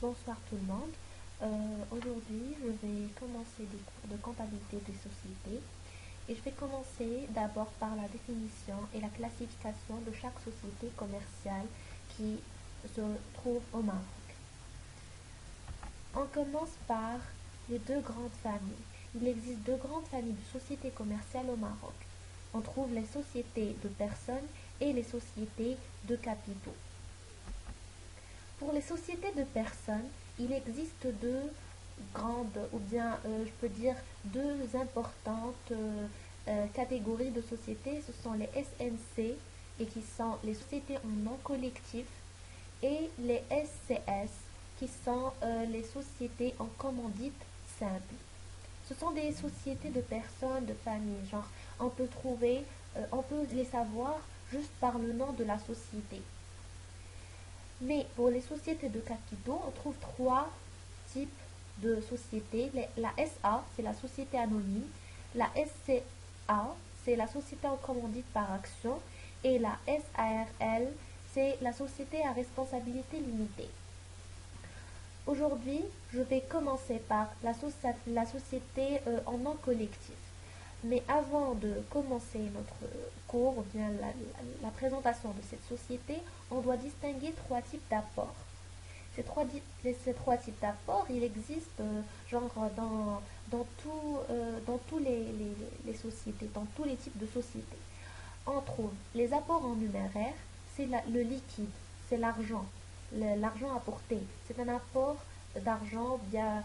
Bonsoir tout le monde. Aujourd'hui, je vais commencer des cours de comptabilité des sociétés et je vais commencer d'abord par la définition et la classification de chaque société commerciale qui se trouve au Maroc. On commence par les deux grandes familles. Il existe deux grandes familles de sociétés commerciales au Maroc. On trouve les sociétés de personnes et les sociétés de capitaux. Pour les sociétés de personnes, il existe deux grandes, ou bien je peux dire deux importantes catégories de sociétés. Ce sont les SNC, et qui sont les sociétés en nom collectif, et les SCS, qui sont les sociétés en commandite simple. Ce sont des sociétés de personnes, de familles. Genre, on peut les savoir juste par le nom de la société. Mais pour les sociétés de capitaux, on trouve trois types de sociétés. La SA, c'est la société anonyme. La SCA, c'est la société en commandite par action. Et la SARL, c'est la société à responsabilité limitée. Aujourd'hui, je vais commencer par la société en nom collectif. Mais avant de commencer notre cours, ou bien la présentation de cette société, on doit distinguer trois types d'apports. Ces trois types d'apports, il existe dans tous les sociétés, dans tous les types de sociétés. On trouve les apports en numéraire, c'est le liquide, c'est l'argent, l'argent apporté. C'est un apport d'argent via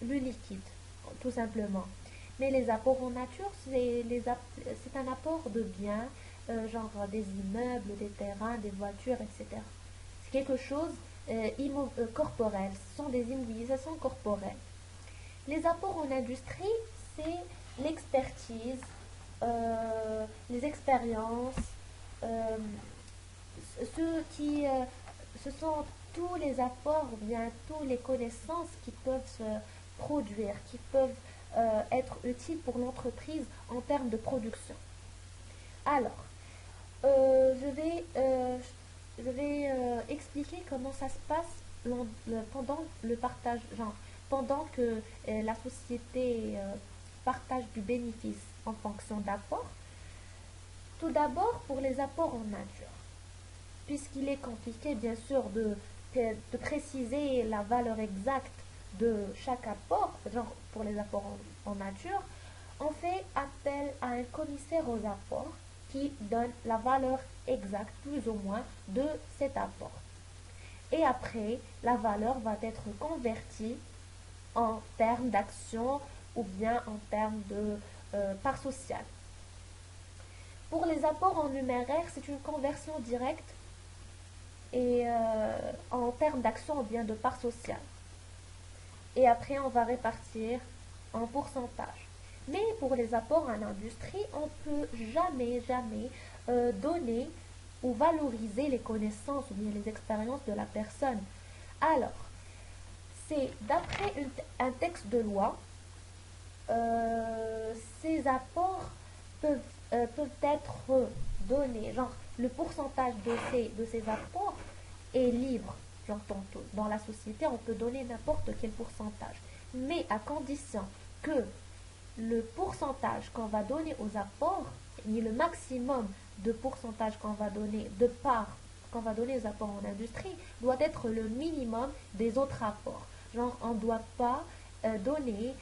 le liquide, tout simplement. Mais les apports en nature, c'est un apport de biens, genre des immeubles, des terrains, des voitures, etc. C'est quelque chose corporel, ce sont des immobilisations corporelles. Les apports en industrie, c'est l'expertise, les expériences, euh, ce sont tous les apports, ou bien toutes les connaissances qui peuvent se produire, qui peuvent être utiles pour l'entreprise en termes de production. Alors, euh, je vais, euh, je vais expliquer comment ça se passe pendant le partage, pendant que la société partage du bénéfice en fonction d'apports. Tout d'abord, pour les apports en nature, puisqu'il est compliqué, bien sûr, de préciser la valeur exacte de chaque apport, genre pour les apports en nature, on fait appel à un commissaire aux apports qui donne la valeur exacte, plus ou moins, de cet apport. Et après, la valeur va être convertie en termes d'action ou bien en termes de part sociale. Pour les apports en numéraire, c'est une conversion directe et en termes d'action ou bien de part sociale. Et après, on va répartir en pourcentage. Mais pour les apports en industrie, on ne peut jamais donner ou valoriser les connaissances ou bien les expériences de la personne. Alors, c'est d'après un texte de loi, ces apports peuvent, peuvent être donnés, genre le pourcentage de ces apports est libre. Genre dans la société, on peut donner n'importe quel pourcentage, mais à condition que le pourcentage qu'on va donner aux apports, ni le maximum de pourcentage qu'on va donner, de part qu'on va donner aux apports en industrie, doit être le minimum des autres apports. Genre, on ne doit pas donner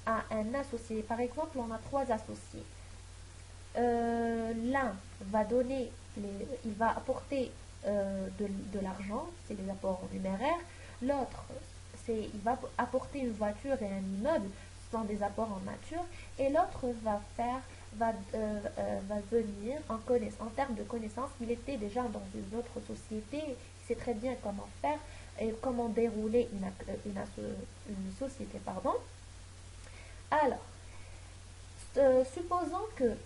à un associé. Par exemple, on a trois associés. L'un va donner, il va apporter de l'argent, c'est les apports en numéraire. L'autre, il va apporter une voiture et un immeuble, ce sont des apports en nature. Et l'autre va venir en termes de connaissances. Il était déjà dans une autre société, il sait très bien comment faire et comment dérouler une société. Pardon. Alors, supposons que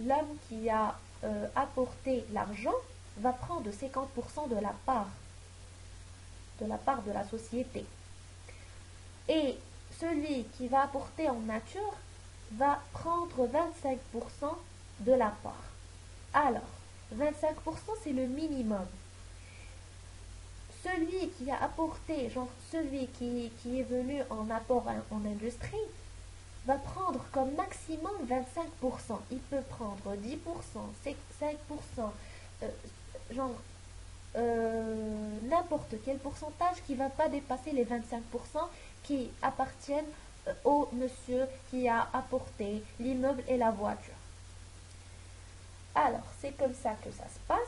l'homme qui a apporté l'argent va prendre 50% de la part de la société. Et celui qui va apporter en nature va prendre 25% de la part. Alors, 25% c'est le minimum. celui qui a apporté, genre celui qui est venu en apport en industrie, va prendre comme maximum 25%. Il peut prendre 10%, 5%, euh, genre n'importe quel pourcentage qui ne va pas dépasser les 25% qui appartiennent au monsieur qui a apporté l'immeuble et la voiture. Alors, c'est comme ça que ça se passe.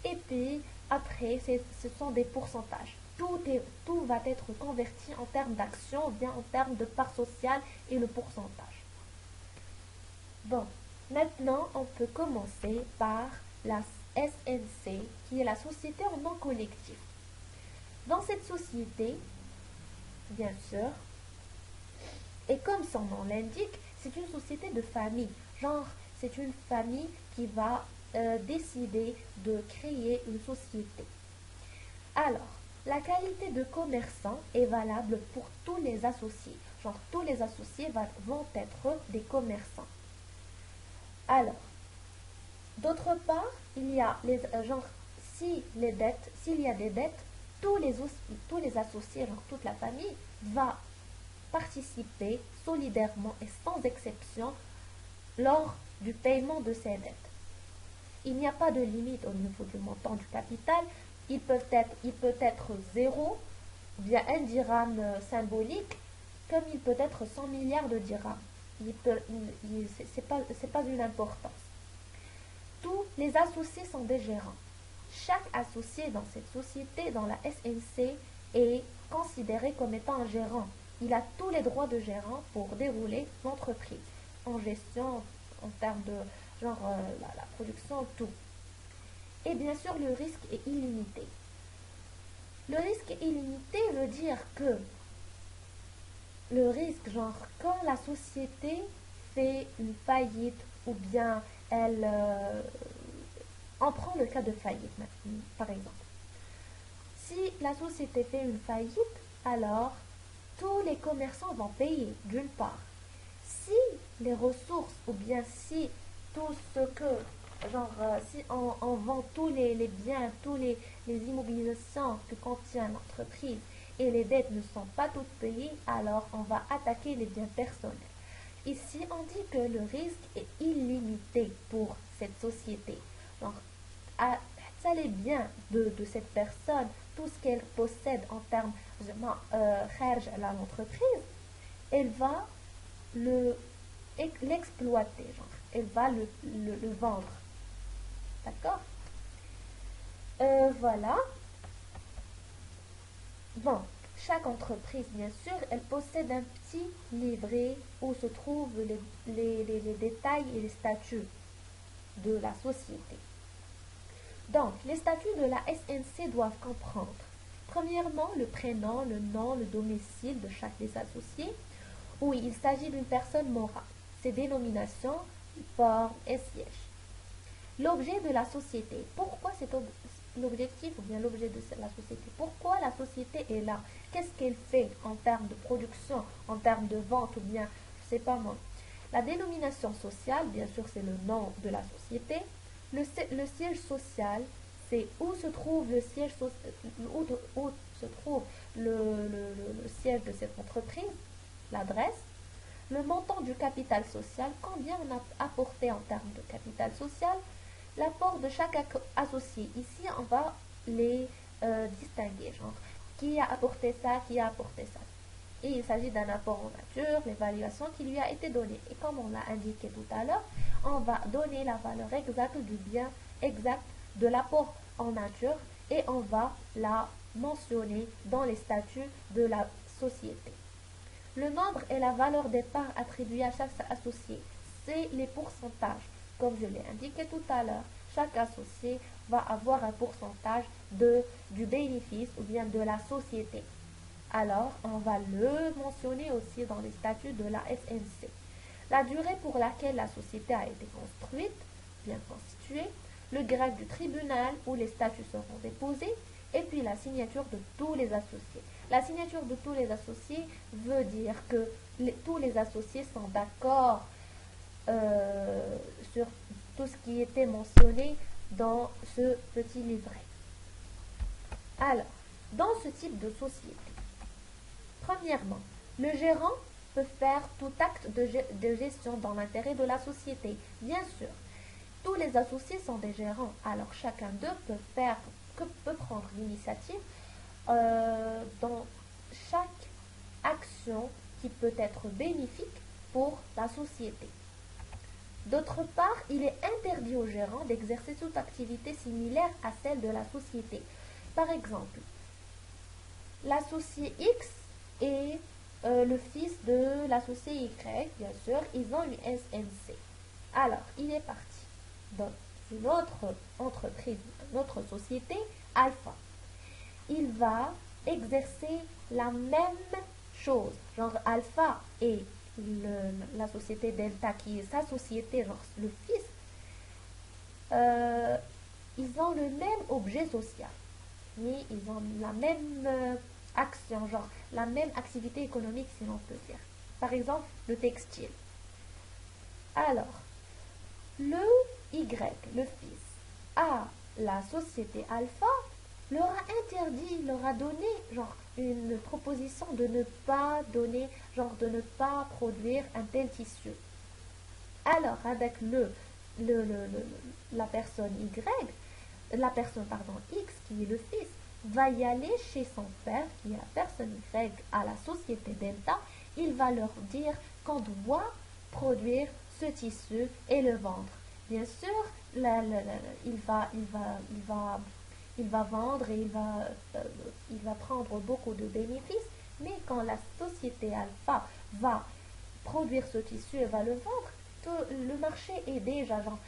Et puis, après, ce sont des pourcentages. Tout va être converti en termes d'action, bien en termes de part sociale et le pourcentage. Bon, maintenant, on peut commencer par la SNC, qui est la société en nom collectif. Dans cette société, bien sûr, et comme son nom l'indique, c'est une société de famille. Genre, c'est une famille qui va décider de créer une société. Alors, la qualité de commerçant est valable pour tous les associés. Genre, tous les associés vont être des commerçants. Alors, d'autre part, il y a genre, s'il y a des dettes, tous les associés, genre toute la famille, va participer solidairement et sans exception lors du paiement de ces dettes. Il n'y a pas de limite au niveau du montant du capital. Il peut être 0, bien un dirham symbolique, comme il peut être 100 milliards de dirhams. C'est pas une importance. Tous les associés sont des gérants. Chaque associé dans cette société, dans la SNC, est considéré comme étant un gérant. Il a tous les droits de gérant pour dérouler l'entreprise, en gestion, en termes de genre la production, tout. Et bien sûr, le risque est illimité. Le risque illimité veut dire que le risque, genre, quand la société fait une faillite ou bien elle... on prend le cas de faillite, par exemple. Si la société fait une faillite, alors tous les commerçants vont payer, d'une part. Si les ressources ou bien si tout ce que, genre, si on vend tous les biens, les immobilisations que contient l'entreprise et les dettes ne sont pas toutes payées, alors on va attaquer les biens personnels. Ici, on dit que le risque est illimité pour cette société. Donc, ça les biens de cette personne, tout ce qu'elle possède en termes de l'entreprise, elle va l'exploiter, genre, elle va le vendre. D'accord. Voilà. Bon, chaque entreprise, bien sûr, elle possède un petit livret où se trouvent les détails et les statuts de la société. Donc, les statuts de la SNC doivent comprendre, premièrement, le prénom, le nom, le domicile de chaque des associés. Oui, il s'agit d'une personne morale. Ses dénominations, forme et siège. L'objet de la société. Pourquoi c'est l'objectif ou bien l'objet de la société? Pourquoi la société est là? Qu'est-ce qu'elle fait en termes de production, en termes de vente ou bien, je sais pas moi. La dénomination sociale, bien sûr, c'est le nom de la société. Le siège social, c'est où se trouve le siège où se trouve le siège de cette entreprise, l'adresse. Le montant du capital social, combien on a apporté en termes de capital social, l'apport de chaque associé. Ici, on va les distinguer, genre qui a apporté ça, qui a apporté ça. Et il s'agit d'un apport en nature, l'évaluation qui lui a été donnée. Et comme on l'a indiqué tout à l'heure, on va donner la valeur exacte du bien exact de l'apport en nature et on va la mentionner dans les statuts de la société. Le nombre et la valeur des parts attribuées à chaque associé, c'est les pourcentages. Comme je l'ai indiqué tout à l'heure, chaque associé va avoir un pourcentage du bénéfice ou bien de la société. Alors, on va le mentionner aussi dans les statuts de la SNC. La durée pour laquelle la société a été construite, bien constituée, le grade du tribunal où les statuts seront déposés, et puis la signature de tous les associés. La signature de tous les associés veut dire que tous les associés sont d'accord sur tout ce qui était mentionné dans ce petit livret. Alors, Dans ce type de société, premièrement, le gérant peut faire tout acte de gestion dans l'intérêt de la société. Bien sûr, tous les associés sont des gérants, alors chacun d'eux peut prendre l'initiative dans chaque action qui peut être bénéfique pour la société. D'autre part, il est interdit au gérant d'exercer toute activité similaire à celle de la société. Par exemple, l'associé X et le fils de l'associé Y, bien sûr, ils ont une SNC. Alors, il est parti dans une autre entreprise, une autre société, Alpha. Il va exercer la même chose. Genre Alpha et la société Delta, qui est sa société, genre le fils, ils ont le même objet social. Mais ils ont la même action, genre la même activité économique, si l'on peut dire. Par exemple, le textile. Alors, le Y, le fils, à la société Alpha, leur a interdit, leur a donné genre une proposition de ne pas donner, genre de ne pas produire un tel tissu. Alors avec la personne Y, la personne pardon X qui est le fils, va y aller chez son père qui est la personne Y à la société Delta, il va leur dire qu'on doit produire ce tissu et le vendre. Bien sûr, il va vendre et il va prendre beaucoup de bénéfices, mais quand la société Alpha va produire ce tissu et va le vendre, le marché est déjà, genre,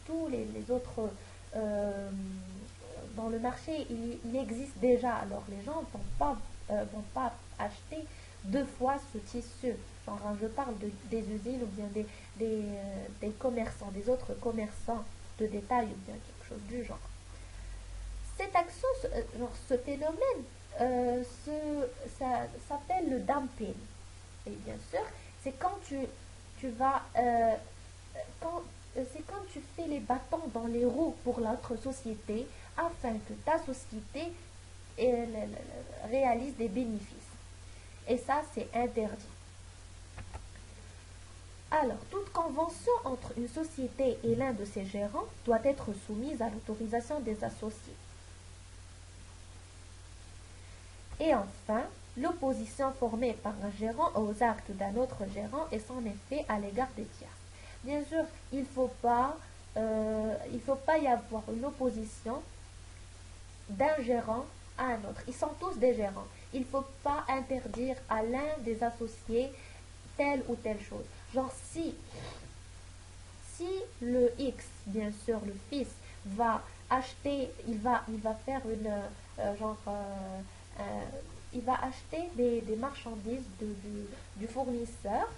tous les autres dans le marché, il existe déjà, alors les gens vont pas acheter deux fois ce tissu. Genre, je parle des usines ou bien des commerçants, des autres commerçants de détail ou bien quelque chose du genre. Cette action, ce phénomène, ça s'appelle le dumping. Et bien sûr, c'est quand tu vas, c'est quand tu fais les bâtons dans les roues pour l'autre société afin que ta société réalise des bénéfices. Et ça, c'est interdit. Alors, toute convention entre une société et l'un de ses gérants doit être soumise à l'autorisation des associés. Et enfin, l'opposition formée par un gérant aux actes d'un autre gérant est son effet à l'égard des tiers. Bien sûr, il ne faut pas y avoir une opposition d'un gérant à un autre. Ils sont tous des gérants. Il ne faut pas interdire à l'un des associés telle ou telle chose. Genre si le X, bien sûr le fils, va acheter, il va faire il va acheter des marchandises du fournisseur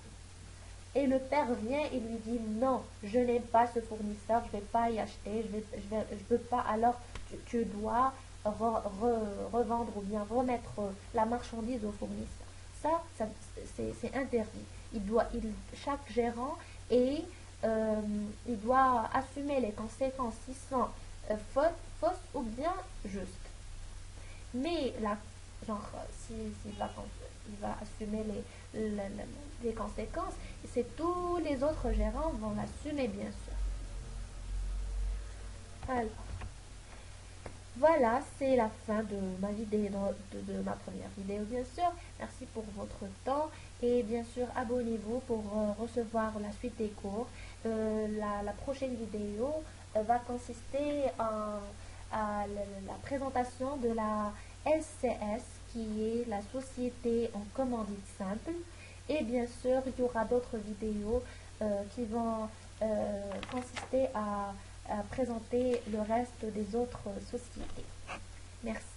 et le père vient et lui dit non, je n'aime pas ce fournisseur, je ne vais pas y acheter, je veux pas, alors tu dois revendre ou bien remettre la marchandise au fournisseur. Ça c'est interdit. Chaque gérant il doit assumer les conséquences si sont fausses ou bien justes. Mais s'il va assumer les conséquences, c'est tous les autres gérants vont l'assumer bien sûr. Alors, voilà, c'est la fin de ma vidéo, de ma première vidéo bien sûr. Merci pour votre temps et bien sûr abonnez-vous pour recevoir la suite des cours. La prochaine vidéo va consister à la présentation de la SCS qui est la société en commandite simple. Et bien sûr, il y aura d'autres vidéos qui vont consister à présenter le reste des autres sociétés. Merci.